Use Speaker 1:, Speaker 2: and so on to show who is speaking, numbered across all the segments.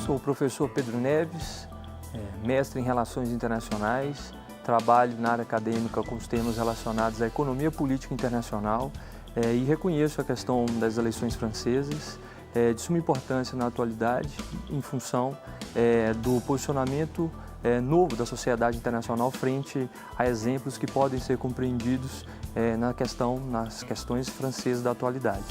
Speaker 1: Sou o professor Pedro Neves, mestre em Relações Internacionais, trabalho na área acadêmica com os temas relacionados à economia política internacional e reconheço a questão das eleições francesas de suma importância na atualidade em função do posicionamento novo da sociedade internacional frente a exemplos que podem ser compreendidos nas questões francesas da atualidade.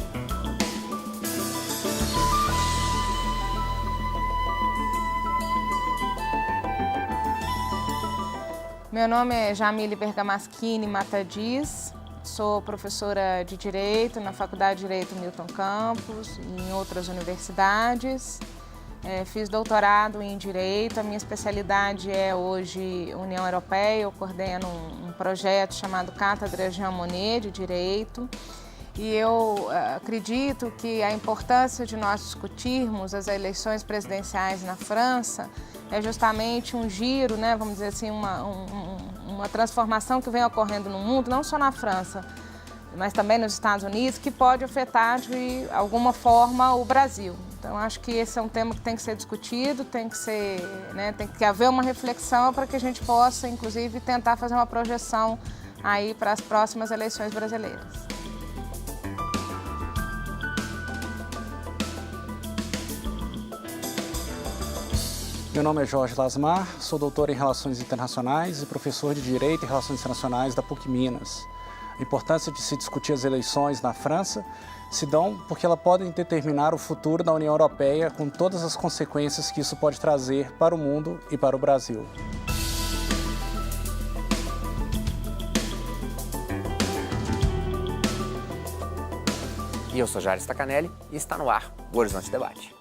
Speaker 2: Meu nome é Jamile Bergamaschini Matadiz, sou professora de Direito na Faculdade de Direito Milton Campos e em outras universidades. Fiz doutorado em Direito, a minha especialidade é hoje União Europeia, eu coordeno um projeto chamado Cátedra Jean Monnet de Direito. E eu acredito que a importância de nós discutirmos as eleições presidenciais na França é justamente um giro, né, vamos dizer assim, uma transformação que vem ocorrendo no mundo, não só na França, mas também nos Estados Unidos, que pode afetar de alguma forma o Brasil. Então, acho que esse é um tema que tem que ser discutido, tem que haver uma reflexão para que a gente possa, inclusive, tentar fazer uma projeção aí para as próximas eleições brasileiras.
Speaker 3: Meu nome é Jorge Lasmar, sou doutor em Relações Internacionais e professor de Direito e Relações Internacionais da PUC Minas. A importância de se discutir as eleições na França se dão porque elas podem determinar o futuro da União Europeia com todas as consequências que isso pode trazer para o mundo e para o Brasil.
Speaker 4: E eu sou Jair Stacanelli e está no ar o Horizonte Debate.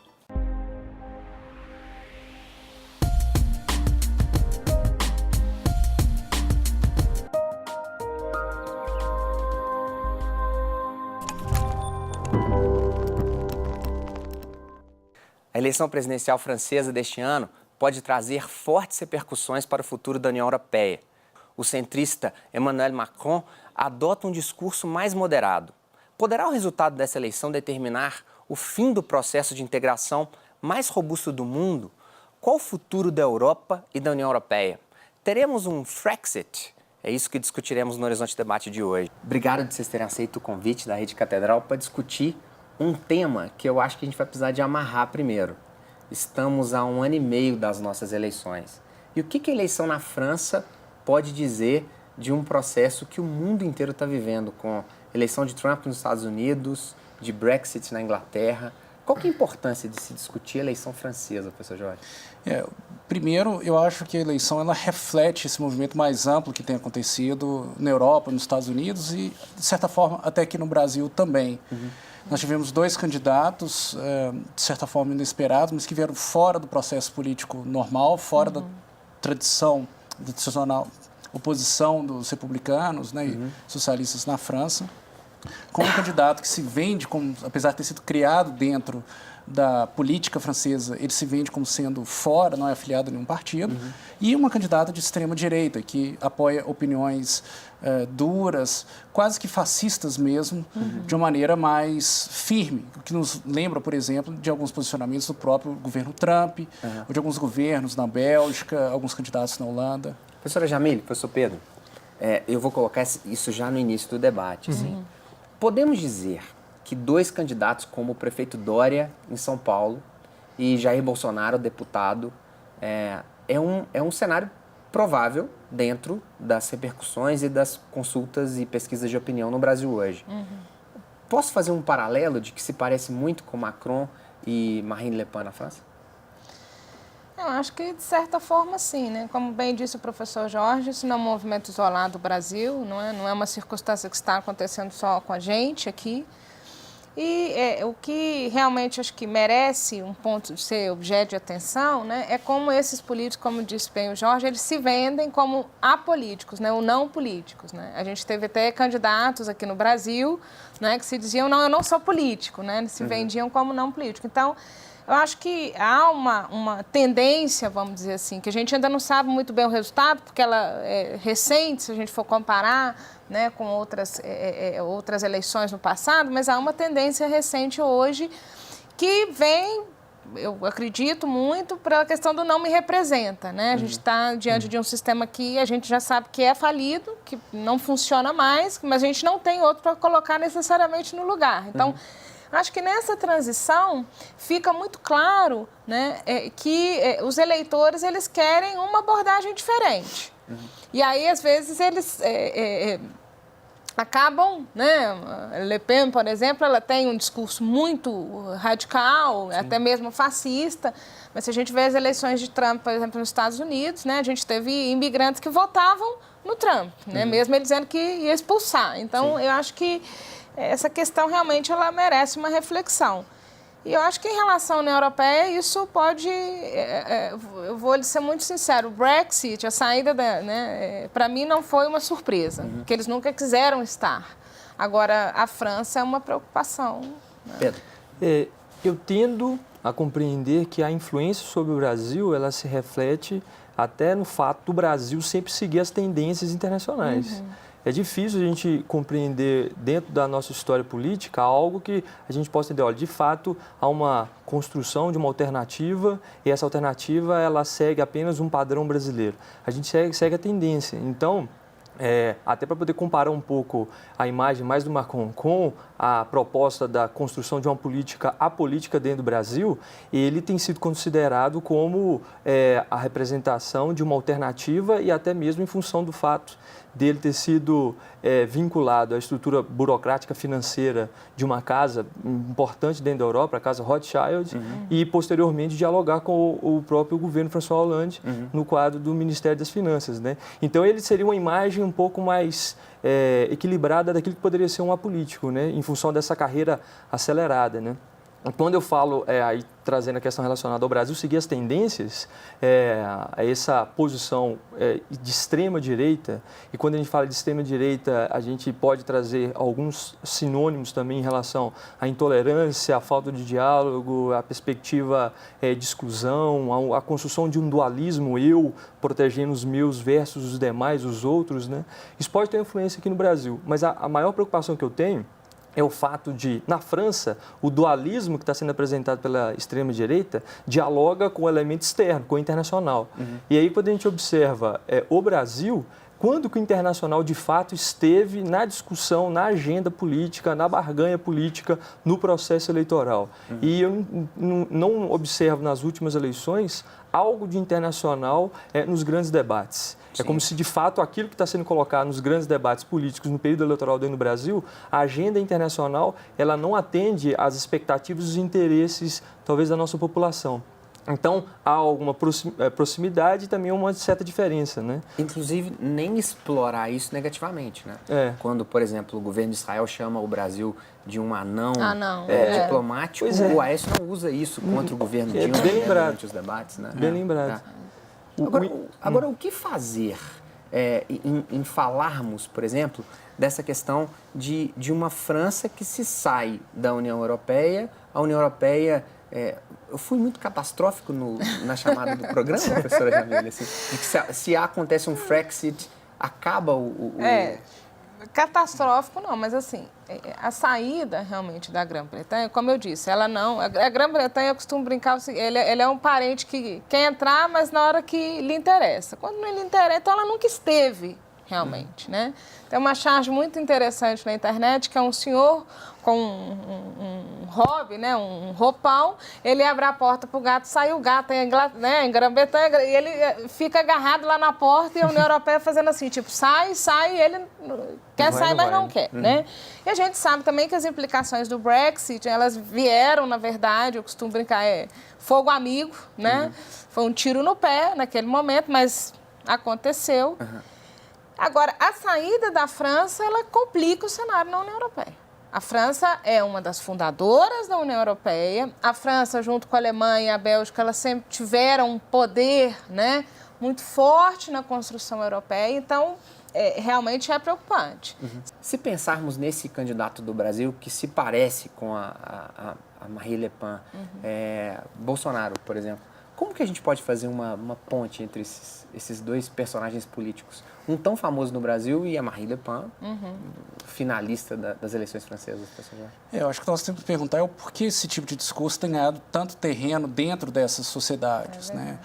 Speaker 4: A eleição presidencial francesa deste ano pode trazer fortes repercussões para o futuro da União Europeia. O centrista Emmanuel Macron adota um discurso mais moderado. Poderá o resultado dessa eleição determinar o fim do processo de integração mais robusto do mundo? Qual o futuro da Europa e da União Europeia? Teremos um Frexit? É isso que discutiremos no Horizonte Debate de hoje. Obrigado de vocês terem aceito o convite da Rede Catedral para discutir um tema que eu acho que a gente vai precisar de amarrar primeiro. Estamos a 1 ano e meio das nossas eleições. E o que a eleição na França pode dizer de um processo que o mundo inteiro está vivendo, com a eleição de Trump nos Estados Unidos, de Brexit na Inglaterra? Qual que é a importância de se discutir a eleição francesa, professor Jorge?
Speaker 3: Primeiro, eu acho que a eleição ela reflete esse movimento mais amplo que tem acontecido na Europa, nos Estados Unidos e, de certa forma, até aqui no Brasil também. Nós tivemos 2 candidatos, de certa forma, inesperados, mas que vieram fora do processo político normal, fora da tradição, da tradicional oposição dos republicanos, né, e socialistas na França, com um candidato que se vende, apesar de ter sido criado dentro da política francesa, ele se vende como sendo fora, não é afiliado a nenhum partido, e uma candidata de extrema-direita, que apoia opiniões duras, quase que fascistas mesmo, de uma maneira mais firme, o que nos lembra, por exemplo, de alguns posicionamentos do próprio governo Trump, ou de alguns governos na Bélgica, alguns candidatos na Holanda.
Speaker 4: Professora Jamile, professor Pedro, eu vou colocar isso já no início do debate. Assim. Podemos dizer que 2 candidatos, como o prefeito Dória, em São Paulo, e Jair Bolsonaro, deputado, é um cenário provável dentro das repercussões e das consultas e pesquisas de opinião no Brasil hoje. Posso fazer um paralelo de que se parece muito com Macron e Marine Le Pen na França?
Speaker 2: Eu acho que, de certa forma, sim, né? Como bem disse o professor Jorge, isso não é um movimento isolado do Brasil, não é uma circunstância que está acontecendo só com a gente aqui. E o que realmente acho que merece um ponto de ser objeto de atenção, né, é como esses políticos, como disse bem o Jorge, eles se vendem como apolíticos, né, ou não políticos. Né? A gente teve até candidatos aqui no Brasil, né, que se diziam, não, eu não sou político, né, eles se vendiam como não político. Então, eu acho que há uma tendência, vamos dizer assim, que a gente ainda não sabe muito bem o resultado, porque ela é recente, se a gente for comparar, né, com outras eleições no passado, mas há uma tendência recente hoje que vem eu acredito muito pela questão do não me representa, né? A gente está diante de um sistema que a gente já sabe que é falido, que não funciona mais, mas a gente não tem outro para colocar necessariamente no lugar. Então, acho que nessa transição fica muito claro, né, que os eleitores eles querem uma abordagem diferente. E aí, às vezes, eles acabam, né? Le Pen, por exemplo, ela tem um discurso muito radical, até mesmo fascista, mas se a gente vê as eleições de Trump, por exemplo, nos Estados Unidos, né, a gente teve imigrantes que votavam no Trump, né, mesmo ele dizendo que ia expulsar. Então, eu acho que essa questão realmente ela merece uma reflexão. E eu acho que em relação à União Europeia, isso pode... eu vou lhe ser muito sincero, o Brexit, a saída, para mim não foi uma surpresa, porque eles nunca quiseram estar. Agora, a França é uma preocupação. Né?
Speaker 4: Pedro?
Speaker 1: Eu tendo a compreender que a influência sobre o Brasil, ela se reflete até no fato do Brasil sempre seguir as tendências internacionais. É difícil a gente compreender dentro da nossa história política algo que a gente possa entender, olha, de fato há uma construção de uma alternativa e essa alternativa ela segue apenas um padrão brasileiro. A gente segue a tendência. Então, até para poder comparar um pouco a imagem mais do Macron com a proposta da construção de uma política apolítica dentro do Brasil, ele tem sido considerado como a representação de uma alternativa e até mesmo em função do fato dele ter sido vinculado à estrutura burocrática financeira de uma casa importante dentro da Europa, a Casa Rothschild, e posteriormente dialogar com o próprio governo François Hollande no quadro do Ministério das Finanças, né? Então ele seria uma imagem um pouco mais equilibrada daquilo que poderia ser um apolítico, né? Em função dessa carreira acelerada, né? Quando eu falo, aí trazendo a questão relacionada ao Brasil, seguir as tendências, essa posição de extrema-direita, e quando a gente fala de extrema-direita, a gente pode trazer alguns sinônimos também em relação à intolerância, à falta de diálogo, à perspectiva de exclusão, à construção de um dualismo, eu protegendo os meus versus os demais, os outros, né? Isso pode ter influência aqui no Brasil, mas a maior preocupação que eu tenho é o fato de, na França, o dualismo que está sendo apresentado pela extrema-direita dialoga com o elemento externo, com o internacional. E aí, quando a gente observa o Brasil, quando que o internacional, de fato, esteve na discussão, na agenda política, na barganha política, no processo eleitoral? E eu não observo nas últimas eleições algo de internacional nos grandes debates. Sim. É como se, de fato, aquilo que está sendo colocado nos grandes debates políticos no período eleitoral dentro do Brasil, a agenda internacional, ela não atende às expectativas e os interesses, talvez, da nossa população. Então, há alguma proximidade e também uma certa diferença, né?
Speaker 4: Inclusive, nem explorar isso negativamente, né? Quando, por exemplo, o governo de Israel chama o Brasil de um anão diplomático, o Aécio não usa isso contra o governo Dilma durante os debates, né?
Speaker 1: Bem lembrado.
Speaker 4: Agora, o que fazer em falarmos, por exemplo, dessa questão de uma França que se sai da União Europeia, a União Europeia... eu fui muito catastrófico na chamada do programa, professora Jamília, assim, de que se acontece um Frexit, acaba
Speaker 2: catastrófico não, mas assim, a saída realmente da Grã-Bretanha, como eu disse, ela não... A Grã-Bretanha, eu costumo brincar, ele é um parente que quer entrar, mas na hora que lhe interessa. Quando não lhe interessa, então ela nunca esteve realmente, né? Tem uma charge muito interessante na internet, que é um senhor com um hobby, né, um roupão, ele abre a porta para o gato, sai o gato em Grã-Bretanha, e ele fica agarrado lá na porta e a União Europeia fazendo assim, tipo, sai, e ele quer sair, mas não quer, né? E a gente sabe também que as implicações do Brexit, elas vieram, na verdade, eu costumo brincar, fogo amigo, né? Foi um tiro no pé naquele momento, mas aconteceu. Agora, a saída da França, ela complica o cenário na União Europeia. A França é uma das fundadoras da União Europeia. A França, junto com a Alemanha e a Bélgica, elas sempre tiveram um poder, né, muito forte na construção europeia. Então, realmente é preocupante.
Speaker 4: Se pensarmos nesse candidato do Brasil, que se parece com a Marine Le Pen, Bolsonaro, por exemplo, Como que a gente pode fazer uma ponte entre esses dois personagens políticos? Um tão famoso no Brasil e a Marine Le Pen, finalista das eleições francesas.
Speaker 3: Eu acho que nós temos que perguntar o porquê esse tipo de discurso tem ganhado tanto terreno dentro dessas sociedades. Né?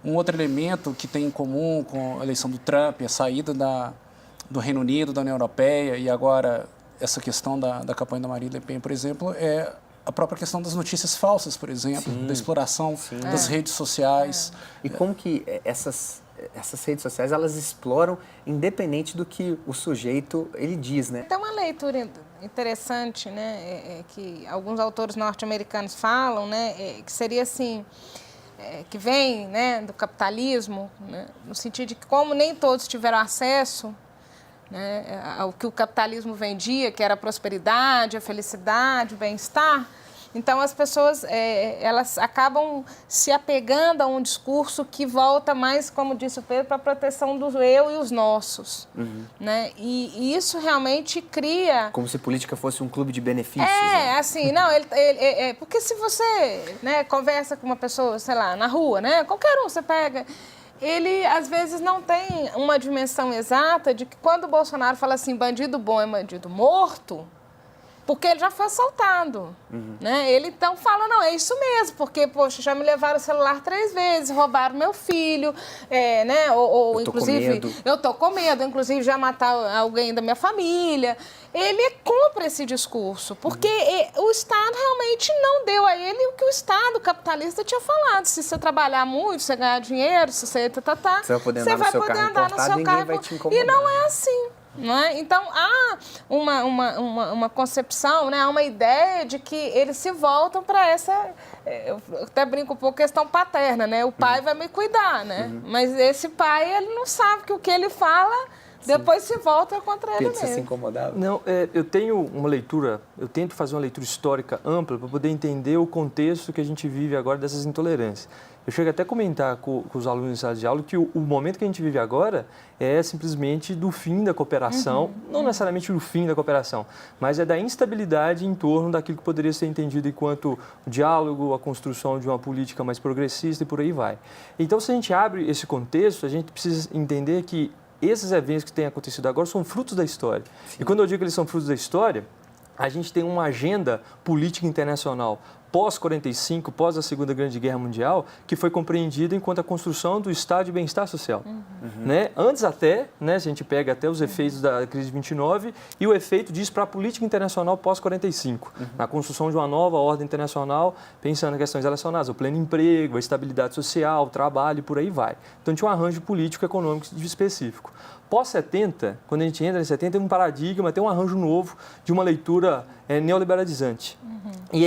Speaker 3: Um outro elemento que tem em comum com a eleição do Trump, a saída do Reino Unido, da União Europeia, e agora essa questão da campanha da Marine Le Pen, por exemplo, é a própria questão das notícias falsas, por exemplo, da exploração das redes sociais.
Speaker 4: E como que essas redes sociais, elas exploram independente do que o sujeito ele diz, né?
Speaker 2: Tem uma leitura interessante, né, que alguns autores norte-americanos falam, né, que seria assim, que vem, né, do capitalismo, né, no sentido de que como nem todos tiveram acesso, né, ao que o capitalismo vendia, que era a prosperidade, a felicidade, o bem-estar. Então, as pessoas elas acabam se apegando a um discurso que volta mais, como disse o Pedro, para a proteção do eu e os nossos. Né? E isso realmente cria...
Speaker 4: Como se política fosse um clube de benefícios.
Speaker 2: Né? Assim, não, porque se você, né, conversa com uma pessoa, sei lá, na rua, né, qualquer um você pega... Ele, às vezes, não tem uma dimensão exata de que quando o Bolsonaro fala assim, bandido bom é bandido morto, porque ele já foi assaltado. Né? Ele, então, fala, não, é isso mesmo, porque, poxa, já me levaram o celular 3 vezes, roubaram meu filho, né? Ou inclusive, eu tô com medo, inclusive, já matar alguém da minha família. Ele compra esse discurso, porque o Estado realmente não deu a ele o que o Estado capitalista tinha falado. Se você trabalhar muito, você ganhar dinheiro, se você... Você vai poder andar no seu carro,
Speaker 4: vai te incomodar.
Speaker 2: E não é assim. Não é? Então, há uma concepção, né? Há uma ideia de que eles se voltam para essa... Eu até brinco um pouco, questão paterna, né? O pai vai me cuidar, né? Mas esse pai, ele não sabe que o que ele fala... Depois se volta contra ele mesmo.
Speaker 4: Você se incomodava?
Speaker 1: Não, eu tenho uma leitura, eu tento fazer uma leitura histórica ampla para poder entender o contexto que a gente vive agora dessas intolerâncias. Eu chego até a comentar com os alunos em sala de aula que o momento que a gente vive agora é simplesmente do fim da cooperação, não necessariamente do fim da cooperação, mas é da instabilidade em torno daquilo que poderia ser entendido enquanto o diálogo, a construção de uma política mais progressista e por aí vai. Então, se a gente abre esse contexto, a gente precisa entender que esses eventos que têm acontecido agora são frutos da história. Sim. E quando eu digo que eles são frutos da história, a gente tem uma agenda política internacional pós-45, pós a Segunda Grande Guerra Mundial, que foi compreendida enquanto a construção do Estado de bem-estar social. Né? Antes até, né, se a gente pega até os efeitos da crise de 29 e o efeito disso para a política internacional pós-45, na construção de uma nova ordem internacional, pensando em questões relacionadas ao pleno emprego, à estabilidade social, ao trabalho e por aí vai. Então tinha um arranjo político e econômico específico. Pós-70, quando a gente entra em 70, tem um paradigma, tem um arranjo novo de uma leitura neoliberalizante. E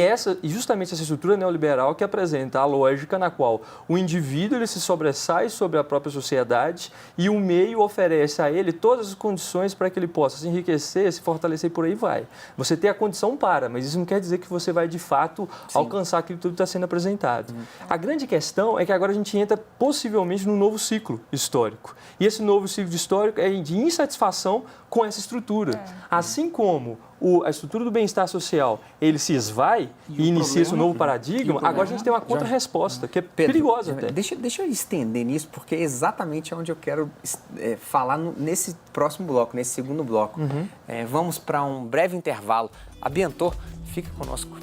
Speaker 1: justamente essa estrutura neoliberal que apresenta a lógica na qual o indivíduo ele se sobressai sobre a própria sociedade e o meio oferece a ele todas as condições para que ele possa se enriquecer, se fortalecer e por aí vai. Você tem a condição mas isso não quer dizer que você vai, de fato, alcançar aquilo que tudo está sendo apresentado. A grande questão é que agora a gente entra possivelmente num novo ciclo histórico. E esse novo ciclo histórico é de insatisfação com essa estrutura. Assim como a estrutura do bem-estar social, ele se esvai e inicia esse novo paradigma, agora a gente tem uma contra-resposta, que é perigosa até.
Speaker 4: Deixa eu estender nisso, porque é exatamente onde eu quero falar nesse próximo bloco, nesse segundo bloco. Vamos para um breve intervalo. Abiantor, fica conosco.